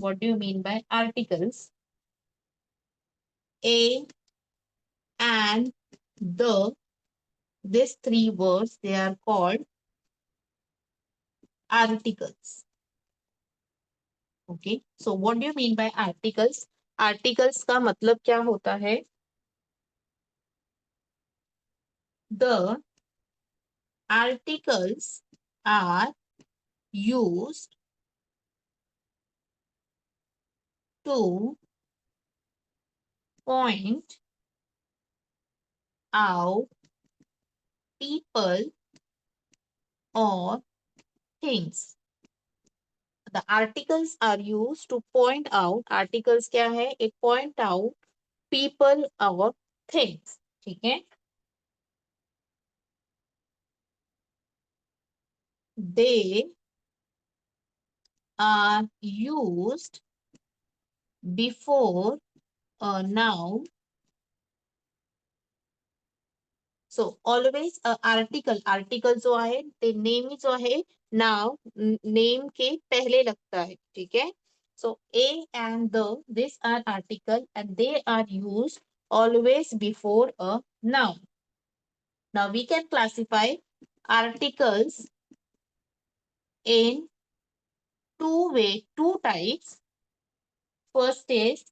What do you mean by articles? A and the, these three words, they are called articles. Okay, so what do you mean by articles? Articles का मतलब क्या होता है? The articles are used to point out people or things. The articles are used to point out, articles क्या है? एक point out people or things. ठीक है? They are used before a noun. So always a article जो आहे ते नेहमी जो आहे नाव नेम के पहले लगता है. ठीक है? So a and the, these are article and they are used always before a noun. Now we can classify articles in two types. First is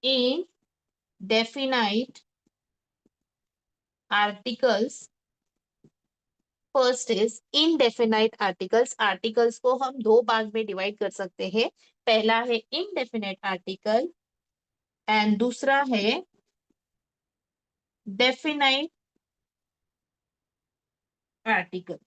indefinite articles. First is indefinite articles. Articles को हम दो भाग में divide कर सकते हैं. पहला है इनडेफिनाइट आर्टिकल एंड दूसरा है डेफिनाइट आर्टिकल.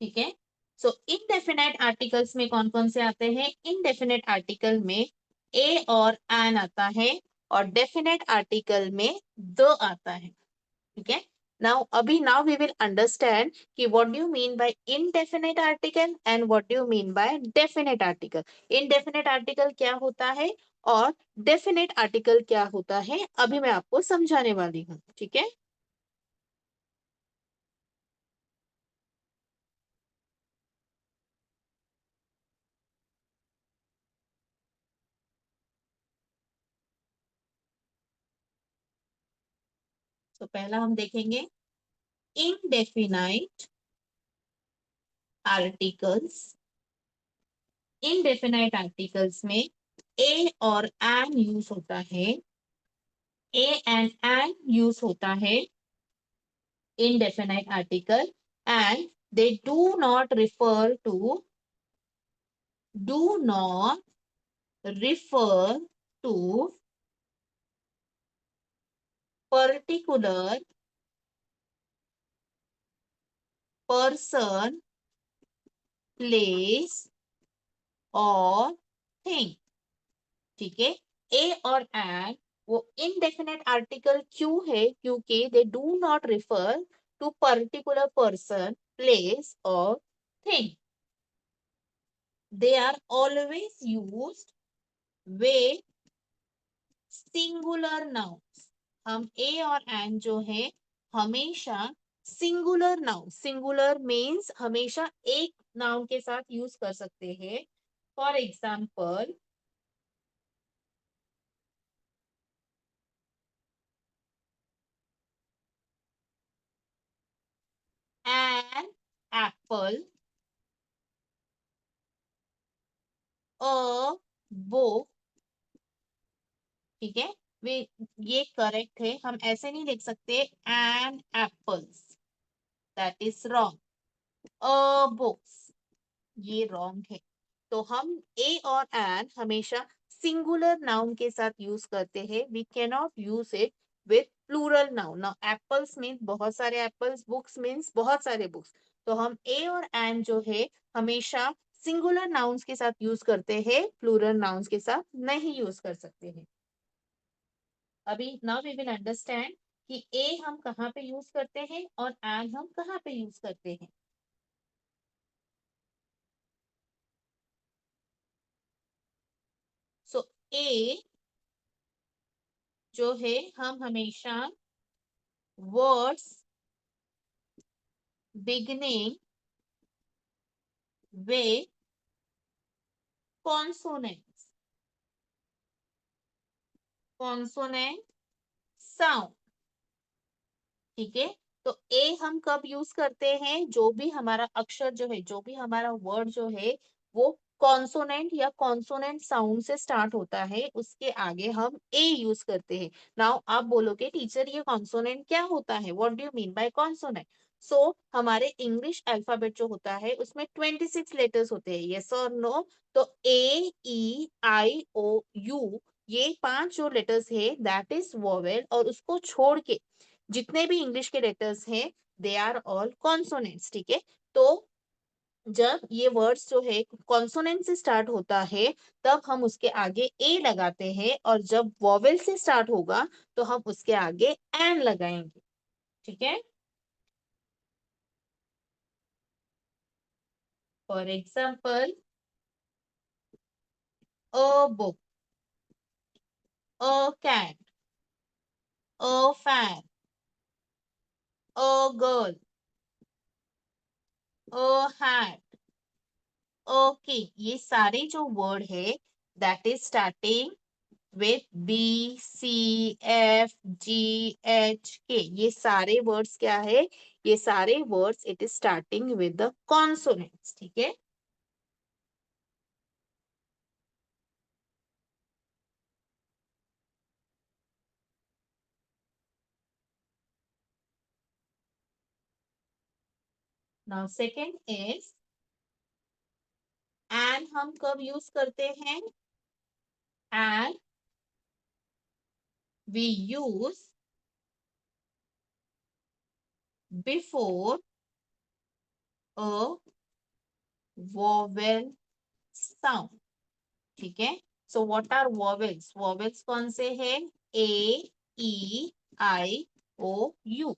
ठीक है? सो इनडेफिनाइट आर्टिकल्स में कौन कौन से आते हैं? इनडेफिनाइट आर्टिकल में ए और एन आता है और डेफिनेट आर्टिकल में द आता है. ठीक है? now we will understand कि what do you mean by indefinite article and what do you mean by definite article. indefinite article क्या होता है और definite article क्या होता है, अभी मैं आपको समझाने वाली हूँ. ठीक है? तो पहला हम देखेंगे indefinite articles. indefinite articles में a और an यूज होता है. a and an यूज होता है indefinite article and they do not refer to particular person, place or thing. ठीक है? ए और एंड वो इनडेफिनेट आर्टिकल क्यों है? क्योंकि they do not refer to particular person, place और thing. They are always used with singular nouns. हम a और एन जो है हमेशा सिंगुलर नाउन, सिंगुलर मीन्स हमेशा एक नाउन के साथ यूज कर सकते हैं. For example an apple, a book. ठीक है? वे ये करेक्ट है, हम ऐसे नहीं लिख सकते an apples, that is wrong. A books, ये रॉन्ग है. तो हम ए और एन हमेशा सिंगुलर नाउन के साथ यूज करते हैं. We can not use it with plural noun. Now apples means बहुत सारे एप्पल्स, बुक्स मीन्स बहुत सारे बुक्स. तो हम ए और एन जो है हमेशा सिंगुलर नाउन्स के साथ यूज करते हैं, प्लूरल नाउन्स के साथ नहीं यूज कर सकते हैं. अभी नाउ वी विल अंडरस्टैंड कि ए हम कहाँ पे यूज करते हैं और एन हम कहाँ पे यूज करते हैं. सो ए जो है हम हमेशा words beginning with consonants, consonant sound, ठीक है। तो ए हम कब यूज करते हैं, जो भी हमारा अक्षर जो है, जो भी हमारा वर्ड जो है वो कॉन्सोनेंट या कॉन्सोनेंट साउंड से स्टार्ट होता है, उसके आगे हम ए यूज करते हैं। नाउ आप बोलोगे टीचर ये कॉन्सोनेंट क्या होता है, what do you mean by consonant. So हमारे इंग्लिश अल्फाबेट जो होता है उसमें 26 लेटर्स होते हैं, यस और नो। तो ए ई आई ओ यू, ये 5 जो लेटर्स है दैट इज वोवेल, और उसको छोड़ के जितने भी इंग्लिश के लेटर्स हैं दे आर ऑल कॉन्सोनेंट्स, ठीक है। तो जब ये वर्ड्स जो है कॉन्सोनेंट से स्टार्ट होता है तब हम उसके आगे ए लगाते हैं, और जब वॉवेल से स्टार्ट होगा तो हम उसके आगे एन लगाएंगे, ठीक है। For example, a book, a cat, a fan, a girl, a hat, okay. ये सारे जो वर्ड है that is starting with B, C, F, G, H, K, ये सारे वर्ड्स क्या है, ये सारे words it is starting with the consonants, ठीक है। नाउ सेकेंड इज एंड, हम कब यूज करते हैं, and we use before a vowel sound, ठीक है। So what are vowels, vowels कौन से हैं, ए ई आई ओ यू।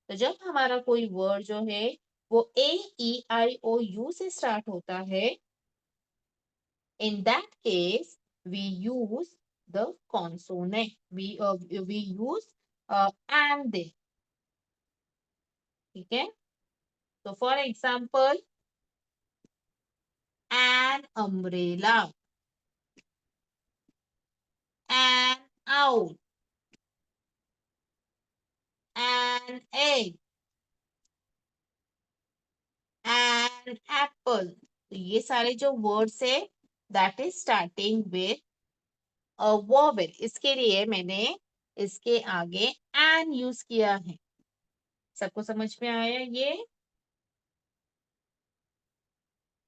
तो जब हमारा कोई वर्ड जो है वो ए ई आई ओ यू से स्टार्ट होता है, in that case we use the consonant, we use and they, ठीक है। तो for example, an umbrella, an out, an egg, an apple. तो ये सारे जो वर्ड्स है that is starting with a vowel, इसके लिए मैंने इसके आगे एन यूज किया है। सबको समझ में आया ये,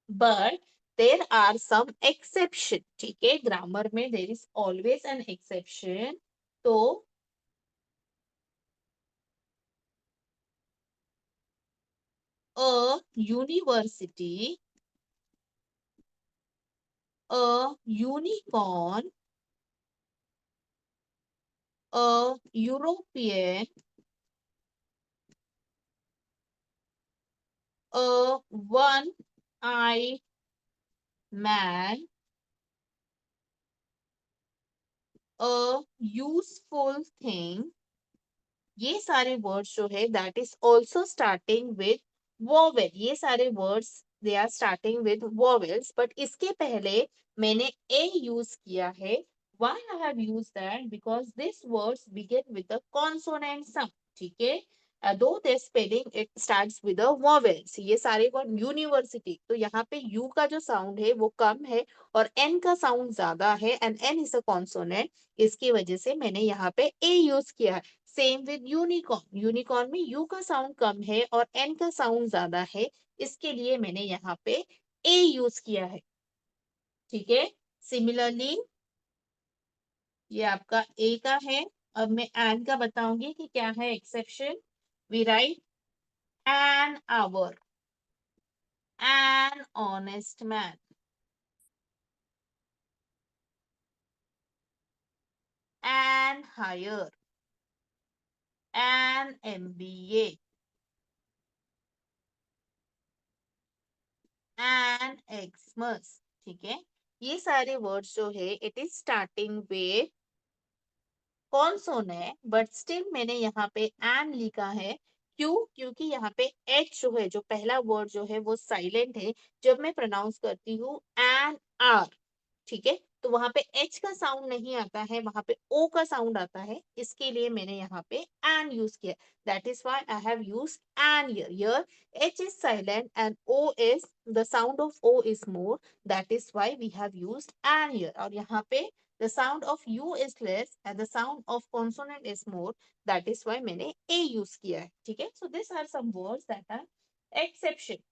but there are some exception, ठीक है। ग्रामर में there is always an exception. तो a university, a unicorn, a European, a one-eyed man, a useful thing, ये सारे वर्ड्स जो है that is also starting with vowel, ये सारे words they are starting with vowels, but इसके पहले मैंने ए यूज किया है। Why I have use that, because this words begin with the consonant sound, ठीक है। Though the spelling it starts with the vowels, ये सारे वर्ड यूनिवर्सिटी, तो यहाँ पे यू का जो साउंड है वो कम है और एन का साउंड ज्यादा है, and an is a consonant, इसकी वजह से मैंने यहाँ पे ए यूज किया है। सेम विद यूनिकॉर्न, यूनिकॉर्न में यू का साउंड कम है और एन का साउंड ज्यादा है, इसके लिए मैंने यहाँ पे ए यूज किया है, ठीक है। सिमिलरली ये आपका ए का है। अब मैं एन का बताऊंगी कि क्या है exception. We write an hour, an honest man, an higher, an MBA, an Xmas, ठीक है। ये सारे वर्ड्स जो है it is starting with consonant, but still मैंने यहाँ पे एन लिखा है। क्यों, क्योंकि यहाँ पे एच जो है, जो पहला वर्ड जो है वो साइलेंट है। जब मैं प्रोनाउंस करती हूँ एन आर, ठीक है, तो वहां पे एच का साउंड नहीं आता है, वहां पे ओ का साउंड आता है, इसके लिए मैंने यहाँ पे एन यूज किया. That is why I have used an here. Here H is silent and O is the sound of O is more. That is why we have used an here. और यहाँ पे the sound of u is less and the sound of consonant is more. That is why मैंने a use किया है. ठीक है, so these are some words that are exception.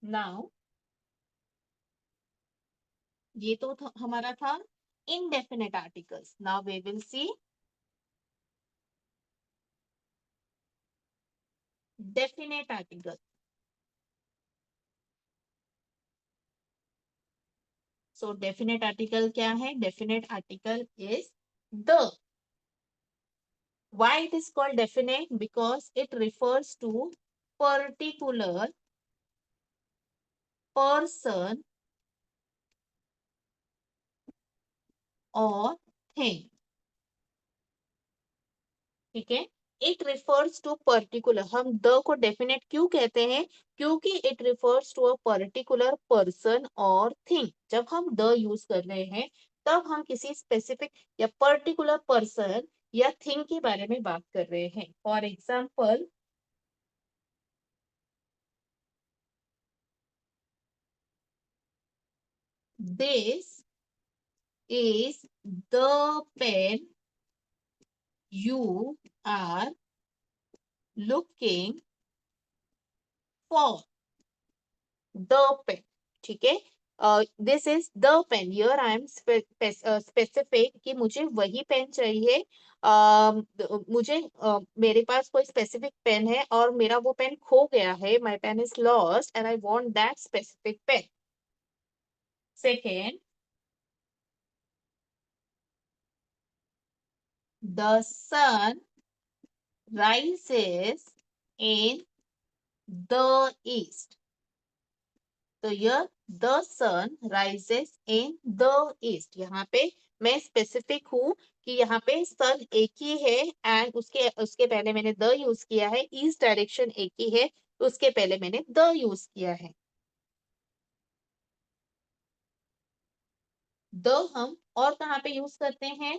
Now ये तो हमारा था indefinite articles. Now we will see definite articles. So definite article क्या है? Definite article is the. Why it is called definite? Because it refers to particular person or thing. ठीक है, it refers to particular. हम the को definite क्यों कहते हैं? क्योंकि it refers to a particular person और थिंग. जब हम द यूज कर रहे हैं तब हम किसी स्पेसिफिक या पर्टिकुलर पर्सन या थिंग के बारे में बात कर रहे हैं. For example, this is the pen you are looking for. The pen. ठीक है, this is the pen. Here I am specific कि मुझे वही पेन चाहिए. मुझे मेरे पास कोई स्पेसिफिक पेन है और मेरा वो पेन खो गया है. My pen is lost and I want that specific pen. Second, the sun rises in the east. तो यह the sun rises in the east. यहाँ पे मैं स्पेसिफिक हूँ कि यहाँ पे सन एक ही है एंड उसके उसके पहले मैंने द यूज किया है. ईस्ट डायरेक्शन एक ही है, उसके पहले मैंने द यूज किया है. द हम और कहाँ पे यूज करते हैं?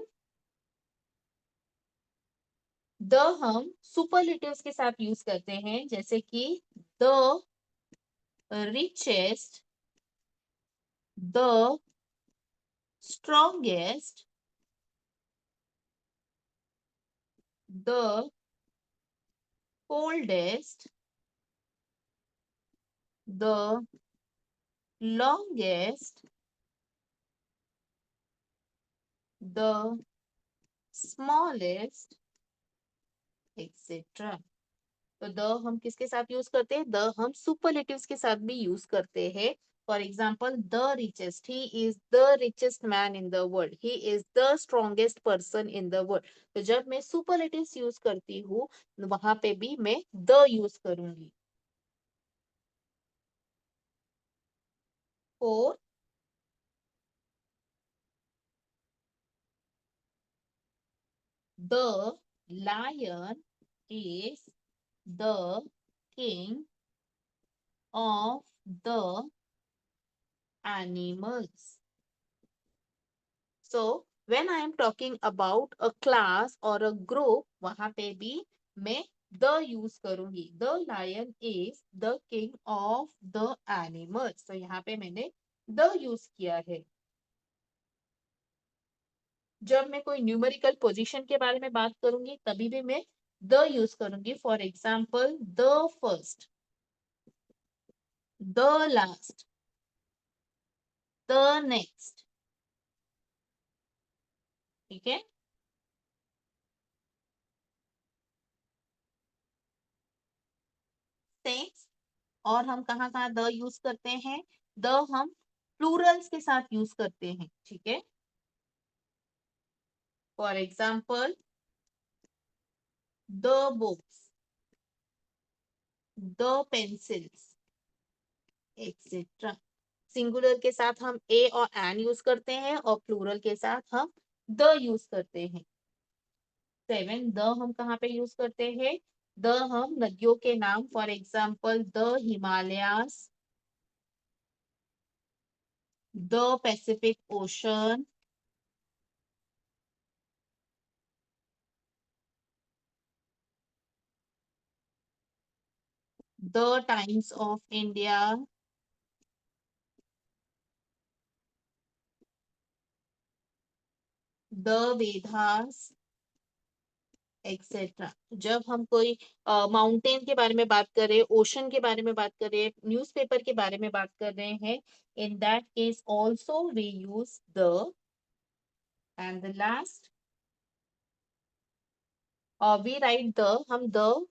द हम सुपरलेटिव्स के साथ यूज करते हैं, जैसे कि the richest, the strongest, the coldest, the longest, the smallest, etc. तो द हम किसके साथ यूज करते हैं? द हम सुपरलेटिव्स के साथ भी यूज करते हैं. For example, the richest, he is the richest man in the world. He is the strongest person in the world. तो जब मैं सुपरलेटिव्स यूज करती हूँ वहां पे भी मैं द यूज करूंगी. Four, the lion is the king of the animals. So when I am talking about a class or a group, वहां पे भी मैं the यूज करूंगी. The lion is the king of the animals. तो यहाँ पे मैंने the यूज किया है. जब मैं कोई न्यूमेरिकल पोजीशन के बारे में बात करूंगी तभी भी मैं द यूज करूंगी. For example, the first, the last, the next. ठीक है, सेक्स. और हम कहाँ कहाँ द यूज करते हैं? द हम प्लूरल्स के साथ यूज करते हैं. ठीक है, for example, the books, the pencils, etcetera. Singular के साथ हम ए और एन यूज करते हैं और प्लूरल के साथ हम द यूज करते हैं. 7 द हम कहाँ पे यूज करते हैं? द हम नदियों के नाम, for example the Himalayas, the Pacific ocean, the times of India, the Vedas, etcetera. जब हम कोई माउंटेन के बारे में बात कर रहे हैं, ओशन के बारे में बात कर रहे हैं, न्यूज़पेपर के बारे में बात कर रहे हैं, in that case also we use the. And the last we write the, हम the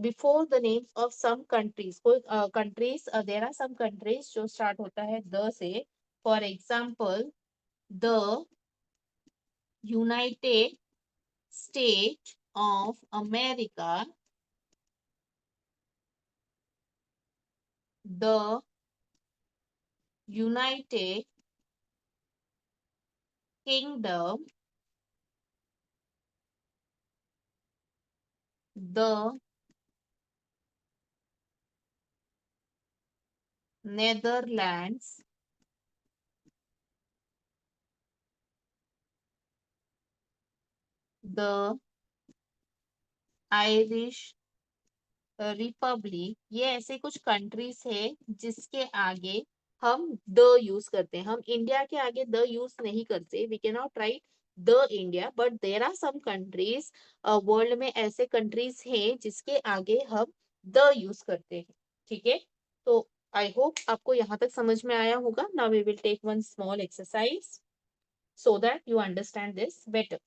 before the names of some countries. कोई countries, there are some countries जो स्टार्ट होता है द से, for example the United State of America, the United Kingdom, the Netherlands, the Irish republic. ये ऐसे कुछ countries है जिसके आगे हम द यूज करते हैं। हम इंडिया के आगे द यूज नहीं करते। We can not write the India, but there are some countries, world में ऐसे कंट्रीज हैं जिसके आगे हम द यूज करते हैं। ठीक है, तो आई होप आपको यहाँ तक समझ में आया होगा। Now we will take one small exercise so that you understand this better.